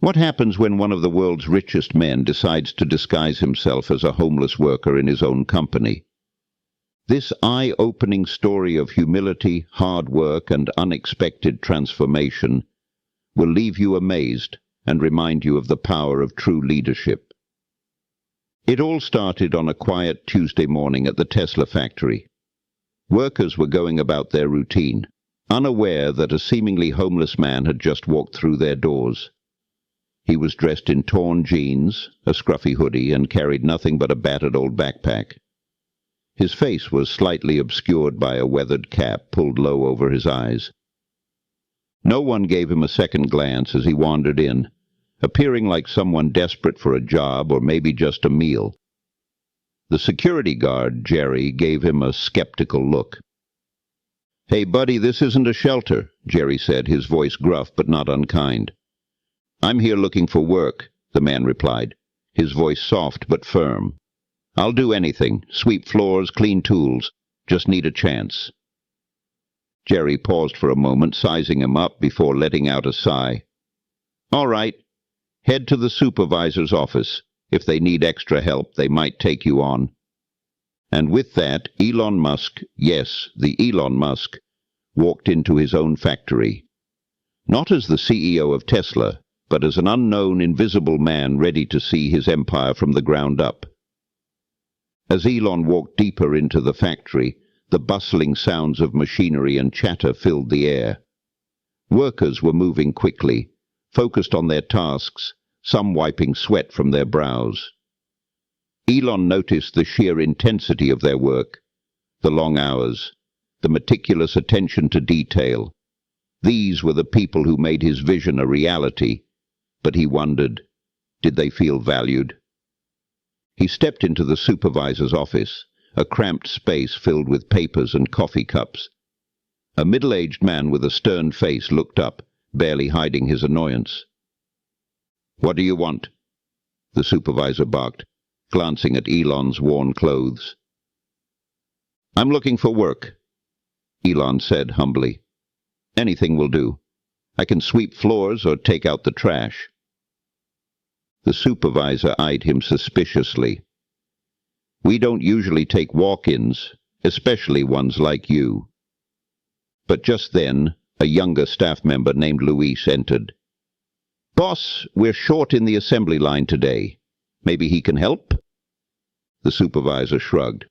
What happens when one of the world's richest men decides to disguise himself as a homeless worker in his own company? This eye-opening story of humility, hard work, and unexpected transformation will leave you amazed and remind you of the power of true leadership. It all started on a quiet Tuesday morning at the Tesla factory. Workers were going about their routine, unaware that a seemingly homeless man had just walked through their doors. He was dressed in torn jeans, a scruffy hoodie, and carried nothing but a battered old backpack. His face was slightly obscured by a weathered cap pulled low over his eyes. No one gave him a second glance as he wandered in, appearing like someone desperate for a job or maybe just a meal. The security guard, Jerry, gave him a skeptical look. "Hey, buddy, this isn't a shelter," Jerry said, his voice gruff but not unkind. "I'm here looking for work," the man replied, his voice soft but firm. "I'll do anything, sweep floors, clean tools, just need a chance." Jerry paused for a moment, sizing him up before letting out a sigh. "All right, head to the supervisor's office. If they need extra help, they might take you on." And with that, Elon Musk, yes, the Elon Musk, walked into his own factory. Not as the CEO of Tesla, but as an unknown, invisible man ready to see his empire from the ground up. As Elon walked deeper into the factory, the bustling sounds of machinery and chatter filled the air. Workers were moving quickly, focused on their tasks, some wiping sweat from their brows. Elon noticed the sheer intensity of their work, the long hours, the meticulous attention to detail. These were the people who made his vision a reality, but he wondered, did they feel valued? He stepped into the supervisor's office, a cramped space filled with papers and coffee cups. A middle-aged man with a stern face looked up, barely hiding his annoyance. "What do you want?" the supervisor barked, glancing at Elon's worn clothes. "I'm looking for work," Elon said humbly. "Anything will do. I can sweep floors or take out the trash." The supervisor eyed him suspiciously. "We don't usually take walk-ins, especially ones like you." But just then, a younger staff member named Luis entered. "Boss, we're short in the assembly line today. Maybe he can help?" The supervisor shrugged.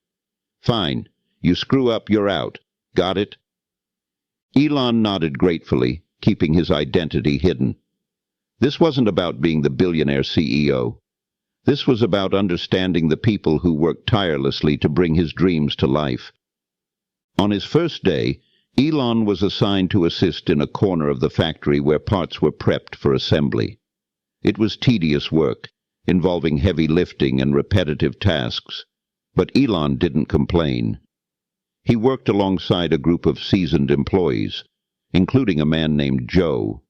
"Fine. You screw up, you're out. Got it?" Elon nodded gratefully, keeping his identity hidden. This wasn't about being the billionaire CEO. This was about understanding the people who worked tirelessly to bring his dreams to life. On his first day, Elon was assigned to assist in a corner of the factory where parts were prepped for assembly. It was tedious work, involving heavy lifting and repetitive tasks, but Elon didn't complain. He worked alongside a group of seasoned employees, including a man named Joe,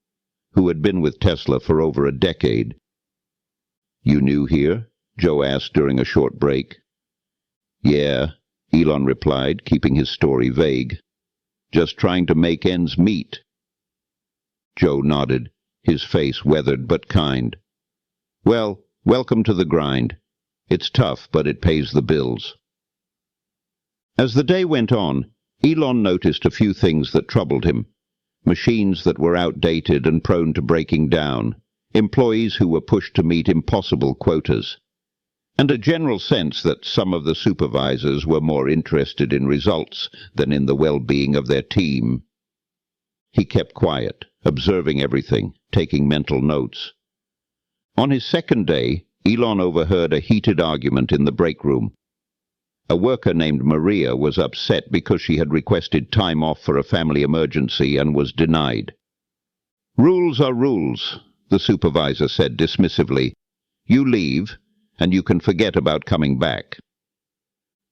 who had been with Tesla for over a decade. "You new here?" Joe asked during a short break. "Yeah," Elon replied, keeping his story vague. "Just trying to make ends meet." Joe nodded, his face weathered but kind. "Well, welcome to the grind. It's tough, but it pays the bills." As the day went on, Elon noticed a few things that troubled him. Machines that were outdated and prone to breaking down, employees who were pushed to meet impossible quotas, and a general sense that some of the supervisors were more interested in results than in the well-being of their team. He kept quiet, observing everything, taking mental notes. On his second day, Elon overheard a heated argument in the break room. A worker named Maria was upset because she had requested time off for a family emergency and was denied. "Rules are rules," the supervisor said dismissively. "You leave, and you can forget about coming back."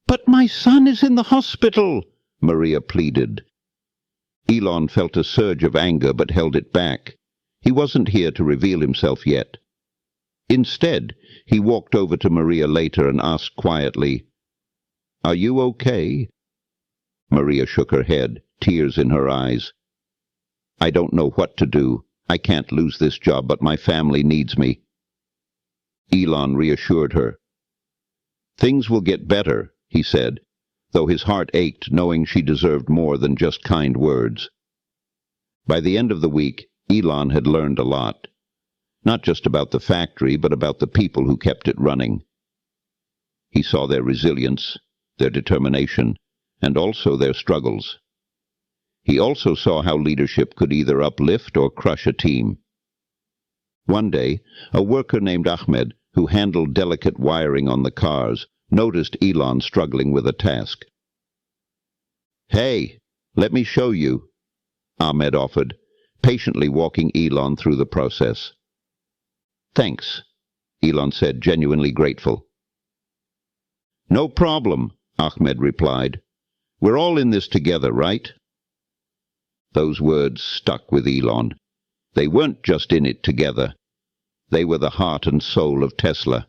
"But my son is in the hospital," Maria pleaded. Elon felt a surge of anger but held it back. He wasn't here to reveal himself yet. Instead, he walked over to Maria later and asked quietly, "Are you okay?" Maria shook her head, tears in her eyes. "I don't know what to do. I can't lose this job, but my family needs me." Elon reassured her. "Things will get better," he said, though his heart ached knowing she deserved more than just kind words. By the end of the week, Elon had learned a lot. Not just about the factory, but about the people who kept it running. He saw their resilience, their determination, and also their struggles. He also saw how leadership could either uplift or crush a team. One day, a worker named Ahmed, who handled delicate wiring on the cars, noticed Elon struggling with a task. "Hey, let me show you," Ahmed offered, patiently walking Elon through the process. "Thanks," Elon said, genuinely grateful. "No problem," Ahmed replied. "We're all in this together, right?" Those words stuck with Elon. They weren't just in it together. They were the heart and soul of Tesla.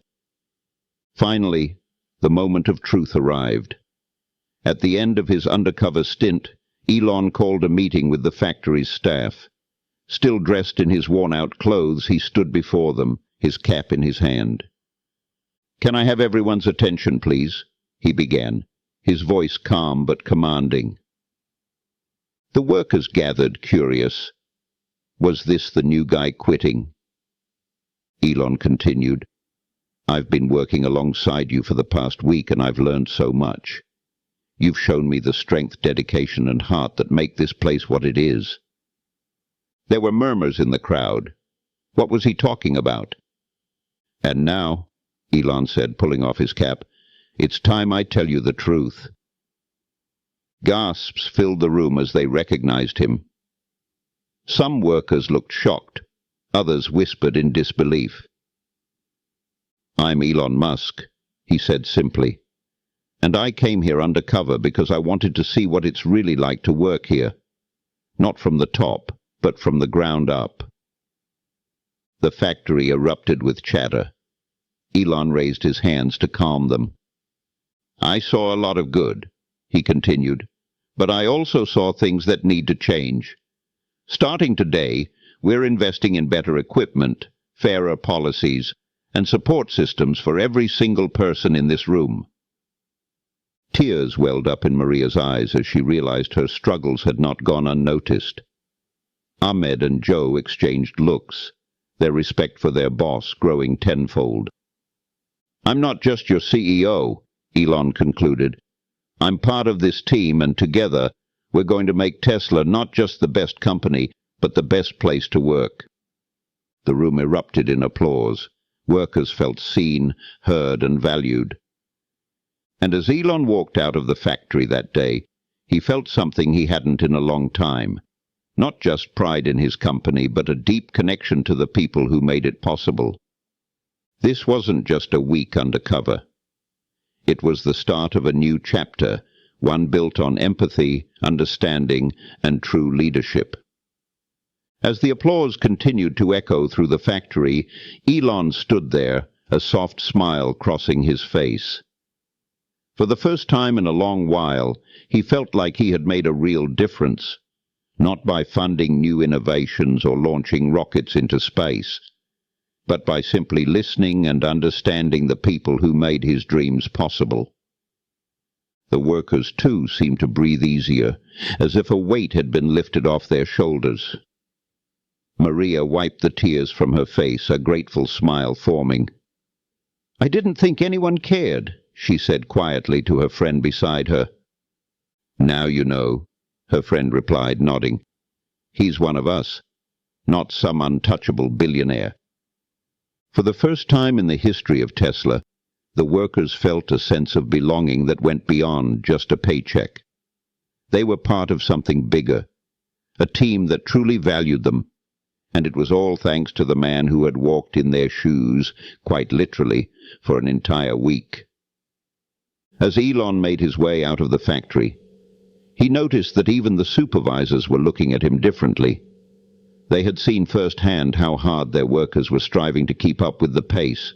Finally, the moment of truth arrived. At the end of his undercover stint, Elon called a meeting with the factory's staff. Still dressed in his worn-out clothes, he stood before them, his cap in his hand. "Can I have everyone's attention, please?" he began, his voice calm but commanding. The workers gathered, curious. Was this the new guy quitting? Elon continued, "I've been working alongside you for the past week, and I've learned so much. You've shown me the strength, dedication, and heart that make this place what it is." There were murmurs in the crowd. What was he talking about? "And now," Elon said, pulling off his cap, "it's time I tell you the truth." Gasps filled the room as they recognized him. Some workers looked shocked. Others whispered in disbelief. "I'm Elon Musk," he said simply, "and I came here undercover because I wanted to see what it's really like to work here. Not from the top, but from the ground up." The factory erupted with chatter. Elon raised his hands to calm them. "I saw a lot of good," he continued, "but I also saw things that need to change. Starting today, we're investing in better equipment, fairer policies, and support systems for every single person in this room." Tears welled up in Maria's eyes as she realized her struggles had not gone unnoticed. Ahmed and Joe exchanged looks, their respect for their boss growing tenfold. "I'm not just your CEO," Elon concluded. "I'm part of this team, and together we're going to make Tesla not just the best company, but the best place to work." The room erupted in applause. Workers felt seen, heard, and valued. And as Elon walked out of the factory that day, he felt something he hadn't in a long time. Not just pride in his company, but a deep connection to the people who made it possible. This wasn't just a week undercover. It was the start of a new chapter, one built on empathy, understanding, and true leadership. As the applause continued to echo through the factory, Elon stood there, a soft smile crossing his face. For the first time in a long while, he felt like he had made a real difference, not by funding new innovations or launching rockets into space, but by simply listening and understanding the people who made his dreams possible. The workers, too, seemed to breathe easier, as if a weight had been lifted off their shoulders. Maria wiped the tears from her face, a grateful smile forming. "I didn't think anyone cared," she said quietly to her friend beside her. "Now you know," her friend replied, nodding. "He's one of us, not some untouchable billionaire." For the first time in the history of Tesla, the workers felt a sense of belonging that went beyond just a paycheck. They were part of something bigger, a team that truly valued them, and it was all thanks to the man who had walked in their shoes, quite literally, for an entire week. As Elon made his way out of the factory, he noticed that even the supervisors were looking at him differently. They had seen firsthand how hard their workers were striving to keep up with the pace,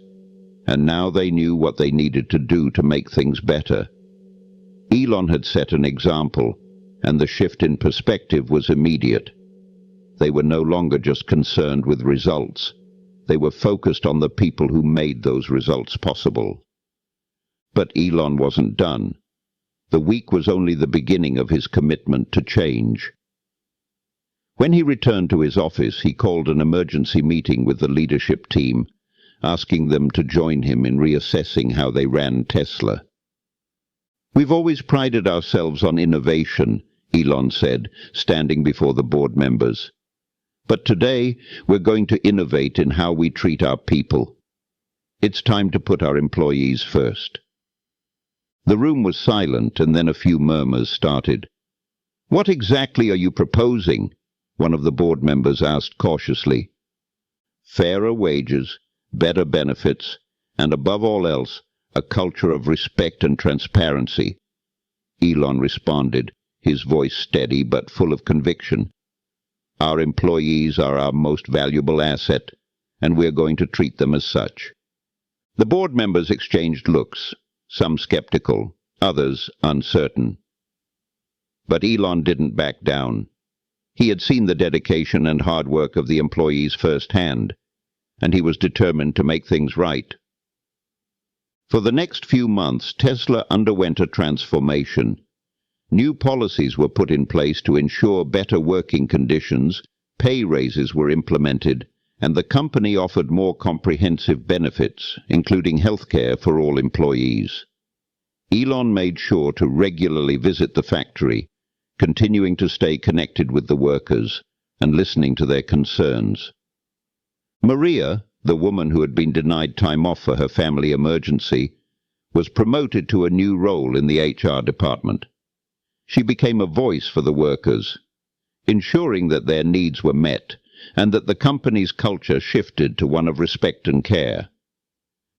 and now they knew what they needed to do to make things better. Elon had set an example, and the shift in perspective was immediate. They were no longer just concerned with results. They were focused on the people who made those results possible. But Elon wasn't done. The week was only the beginning of his commitment to change. When he returned to his office, he called an emergency meeting with the leadership team, asking them to join him in reassessing how they ran Tesla. "We've always prided ourselves on innovation," Elon said, standing before the board members. "But today, we're going to innovate in how we treat our people. It's time to put our employees first." The room was silent, and then a few murmurs started. "What exactly are you proposing?" one of the board members asked cautiously. "Fairer wages, better benefits, and above all else, a culture of respect and transparency," Elon responded, his voice steady but full of conviction. "Our employees are our most valuable asset, and we're going to treat them as such." The board members exchanged looks, some skeptical, others uncertain. But Elon didn't back down. He had seen the dedication and hard work of the employees firsthand, and he was determined to make things right. For the next few months, Tesla underwent a transformation. New policies were put in place to ensure better working conditions, pay raises were implemented, and the company offered more comprehensive benefits, including health care for all employees. Elon made sure to regularly visit the factory, continuing to stay connected with the workers and listening to their concerns. Maria, the woman who had been denied time off for her family emergency, was promoted to a new role in the HR department. She became a voice for the workers, ensuring that their needs were met and that the company's culture shifted to one of respect and care.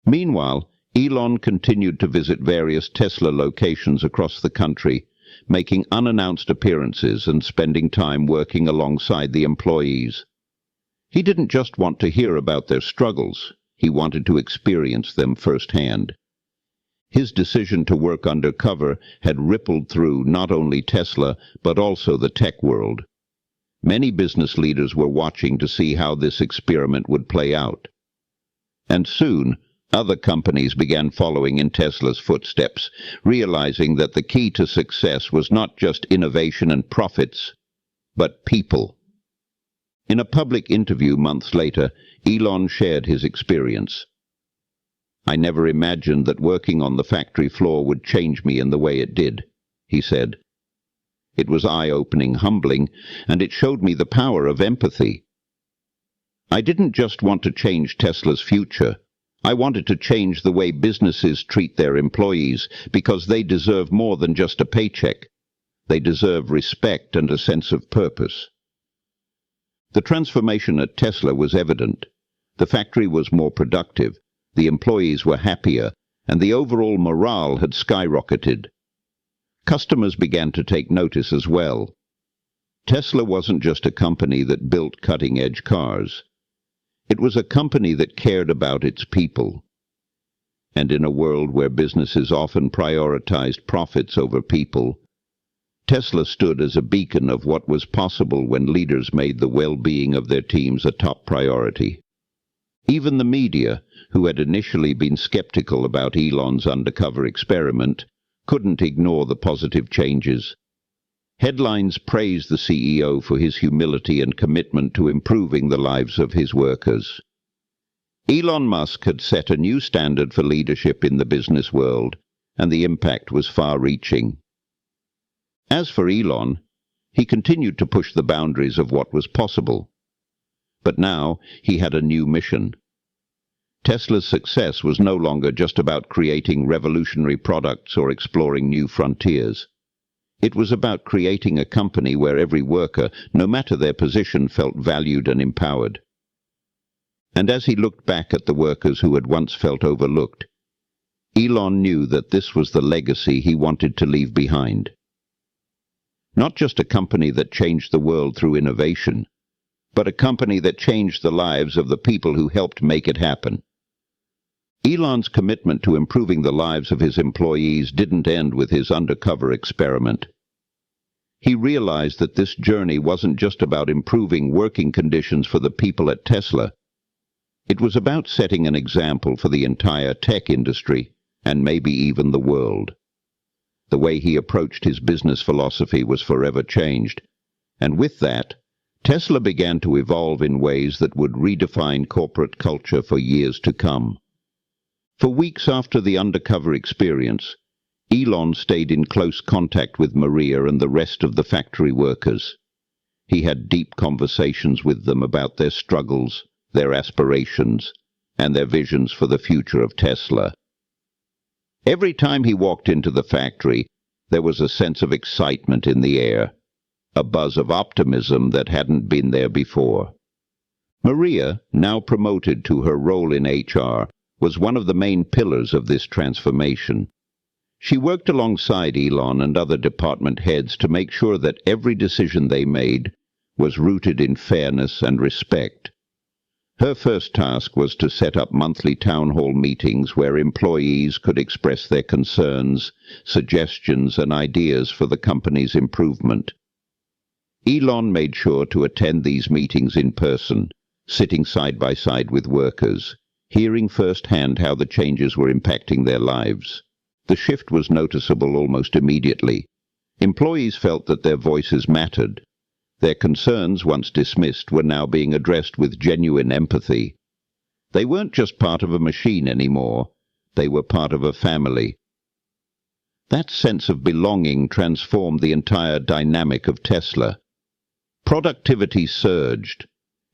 Meanwhile, Elon continued to visit various Tesla locations across the country, making unannounced appearances and spending time working alongside the employees. He didn't just want to hear about their struggles, he wanted to experience them firsthand. His decision to work undercover had rippled through not only Tesla, but also the tech world. Many business leaders were watching to see how this experiment would play out. And soon, other companies began following in Tesla's footsteps, realizing that the key to success was not just innovation and profits, but people. In a public interview months later, Elon shared his experience. "I never imagined that working on the factory floor would change me in the way it did," he said. "It was eye-opening, humbling, and it showed me the power of empathy. I didn't just want to change Tesla's future. I wanted to change the way businesses treat their employees, because they deserve more than just a paycheck. They deserve respect and a sense of purpose." The transformation at Tesla was evident. The factory was more productive, the employees were happier, and the overall morale had skyrocketed. Customers began to take notice as well. Tesla wasn't just a company that built cutting-edge cars. It was a company that cared about its people. And in a world where businesses often prioritized profits over people, Tesla stood as a beacon of what was possible when leaders made the well-being of their teams a top priority. Even the media, who had initially been skeptical about Elon's undercover experiment, couldn't ignore the positive changes. Headlines praised the CEO for his humility and commitment to improving the lives of his workers. Elon Musk had set a new standard for leadership in the business world, and the impact was far-reaching. As for Elon, he continued to push the boundaries of what was possible. But now he had a new mission. Tesla's success was no longer just about creating revolutionary products or exploring new frontiers. It was about creating a company where every worker, no matter their position, felt valued and empowered. And as he looked back at the workers who had once felt overlooked, Elon knew that this was the legacy he wanted to leave behind. Not just a company that changed the world through innovation, but a company that changed the lives of the people who helped make it happen. Elon's commitment to improving the lives of his employees didn't end with his undercover experiment. He realized that this journey wasn't just about improving working conditions for the people at Tesla. It was about setting an example for the entire tech industry, and maybe even the world. The way he approached his business philosophy was forever changed, and with that, Tesla began to evolve in ways that would redefine corporate culture for years to come. For weeks after the Undercover experience, Elon stayed in close contact with Maria and the rest of the factory workers. He had deep conversations with them about their struggles, their aspirations, and their visions for the future of Tesla. Every time he walked into the factory, there was a sense of excitement in the air, a buzz of optimism that hadn't been there before. Maria, now promoted to her role in HR, was one of the main pillars of this transformation. She worked alongside Elon and other department heads to make sure that every decision they made was rooted in fairness and respect. Her first task was to set up monthly town hall meetings where employees could express their concerns, suggestions, and ideas for the company's improvement. Elon made sure to attend these meetings in person, sitting side by side with workers, hearing firsthand how the changes were impacting their lives. The shift was noticeable almost immediately. Employees felt that their voices mattered. Their concerns, once dismissed, were now being addressed with genuine empathy. They weren't just part of a machine anymore. They were part of a family. That sense of belonging transformed the entire dynamic of Tesla. Productivity surged.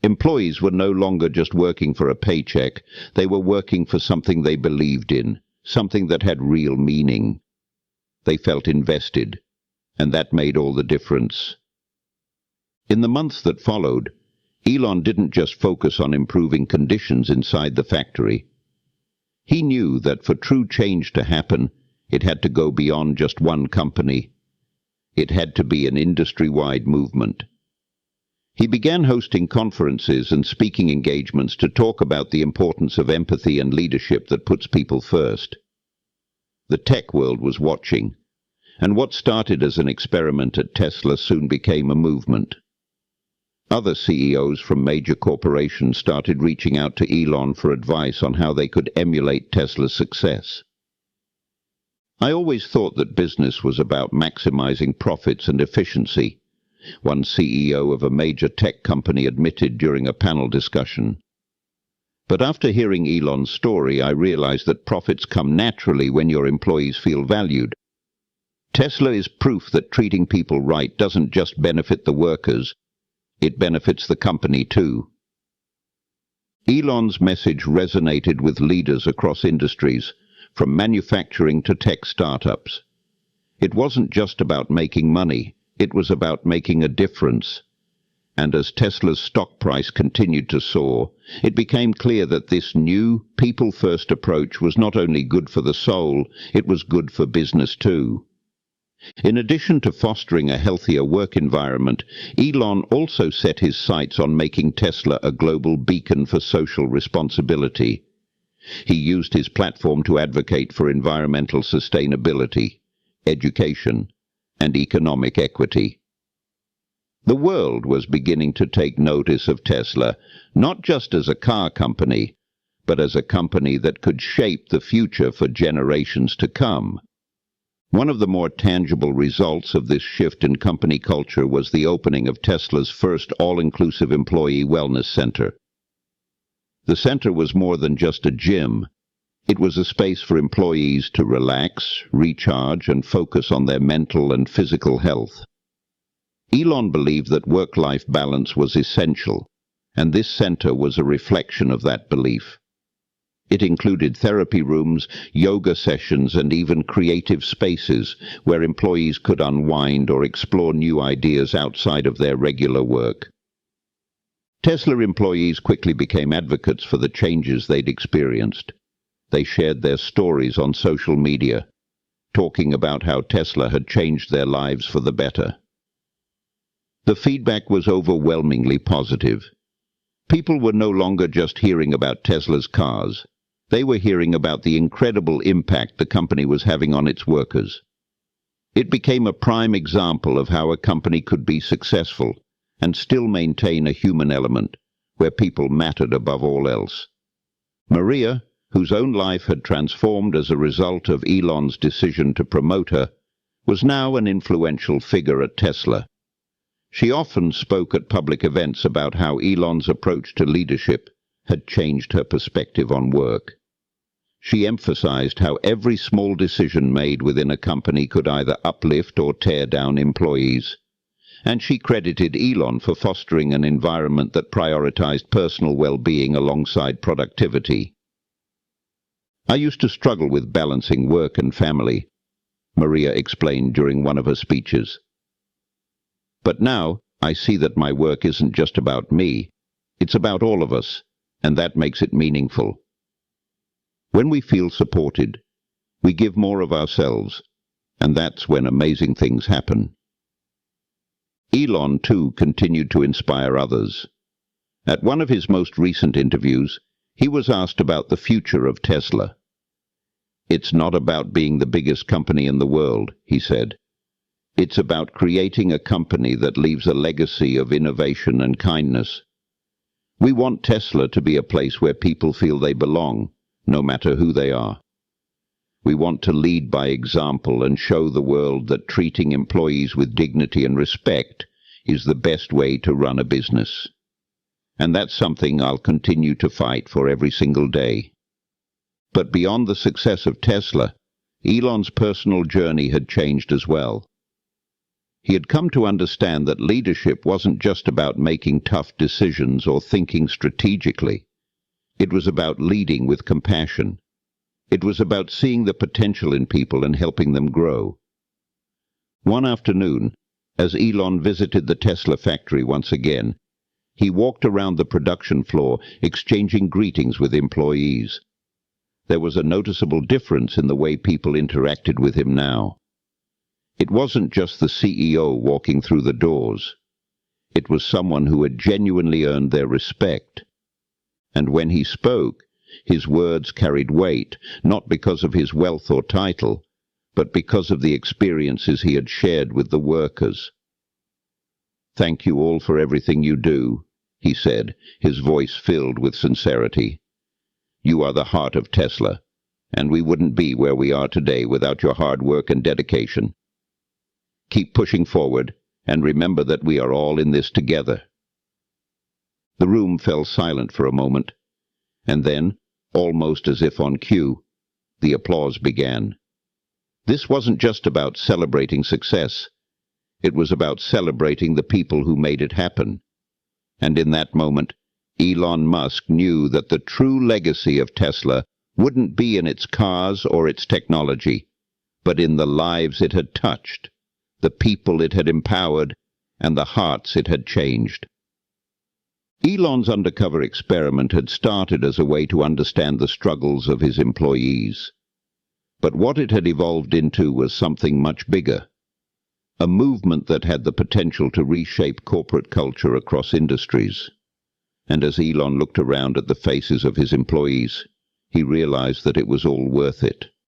Employees were no longer just working for a paycheck. They were working for something they believed in, something that had real meaning. They felt invested, and that made all the difference. In the months that followed, Elon didn't just focus on improving conditions inside the factory. He knew that for true change to happen, it had to go beyond just one company. It had to be an industry-wide movement. He began hosting conferences and speaking engagements to talk about the importance of empathy and leadership that puts people first. The tech world was watching, and what started as an experiment at Tesla soon became a movement. Other CEOs from major corporations started reaching out to Elon for advice on how they could emulate Tesla's success. I always thought that business was about maximizing profits and efficiency, one CEO of a major tech company admitted during a panel discussion. But after hearing Elon's story, I realized that profits come naturally when your employees feel valued. Tesla is proof that treating people right doesn't just benefit the workers, it benefits the company too. Elon's message resonated with leaders across industries, from manufacturing to tech startups. It wasn't just about making money, it was about making a difference. And as Tesla's stock price continued to soar, it became clear that this new, people-first approach was not only good for the soul, it was good for business too. In addition to fostering a healthier work environment, Elon also set his sights on making Tesla a global beacon for social responsibility. He used his platform to advocate for environmental sustainability, education, and economic equity. The world was beginning to take notice of Tesla, not just as a car company, but as a company that could shape the future for generations to come. One of the more tangible results of this shift in company culture was the opening of Tesla's first all-inclusive employee wellness center. The center was more than just a gym. It was a space for employees to relax, recharge, and focus on their mental and physical health. Elon believed that work-life balance was essential, and this center was a reflection of that belief. It included therapy rooms, yoga sessions, and even creative spaces where employees could unwind or explore new ideas outside of their regular work. Tesla employees quickly became advocates for the changes they'd experienced. They shared their stories on social media, talking about how Tesla had changed their lives for the better. The feedback was overwhelmingly positive. People were no longer just hearing about Tesla's cars. They were hearing about the incredible impact the company was having on its workers. It became a prime example of how a company could be successful and still maintain a human element where people mattered above all else. Maria, whose own life had transformed as a result of Elon's decision to promote her, was now an influential figure at Tesla. She often spoke at public events about how Elon's approach to leadership had changed her perspective on work. She emphasized how every small decision made within a company could either uplift or tear down employees, and she credited Elon for fostering an environment that prioritized personal well-being alongside productivity. "I used to struggle with balancing work and family," Maria explained during one of her speeches. "But now I see that my work isn't just about me, it's about all of us, and that makes it meaningful. When we feel supported, we give more of ourselves, and that's when amazing things happen." Elon, too, continued to inspire others. At one of his most recent interviews, he was asked about the future of Tesla. "It's not about being the biggest company in the world," he said. "It's about creating a company that leaves a legacy of innovation and kindness. We want Tesla to be a place where people feel they belong, no matter who they are. We want to lead by example and show the world that treating employees with dignity and respect is the best way to run a business. And that's something I'll continue to fight for every single day." But beyond the success of Tesla, Elon's personal journey had changed as well. He had come to understand that leadership wasn't just about making tough decisions or thinking strategically. It was about leading with compassion. It was about seeing the potential in people and helping them grow. One afternoon, as Elon visited the Tesla factory once again, he walked around the production floor, exchanging greetings with employees. There was a noticeable difference in the way people interacted with him now. It wasn't just the CEO walking through the doors. It was someone who had genuinely earned their respect. And when he spoke, his words carried weight, not because of his wealth or title, but because of the experiences he had shared with the workers. "Thank you all for everything you do," he said, his voice filled with sincerity. "You are the heart of Tesla, and we wouldn't be where we are today without your hard work and dedication. Keep pushing forward, and remember that we are all in this together." The room fell silent for a moment, and then, almost as if on cue, the applause began. This wasn't just about celebrating success. It was about celebrating the people who made it happen. And in that moment, Elon Musk knew that the true legacy of Tesla wouldn't be in its cars or its technology, but in the lives it had touched, the people it had empowered, and the hearts it had changed. Elon's undercover experiment had started as a way to understand the struggles of his employees. But what it had evolved into was something much bigger, a movement that had the potential to reshape corporate culture across industries. And as Elon looked around at the faces of his employees, he realized that it was all worth it.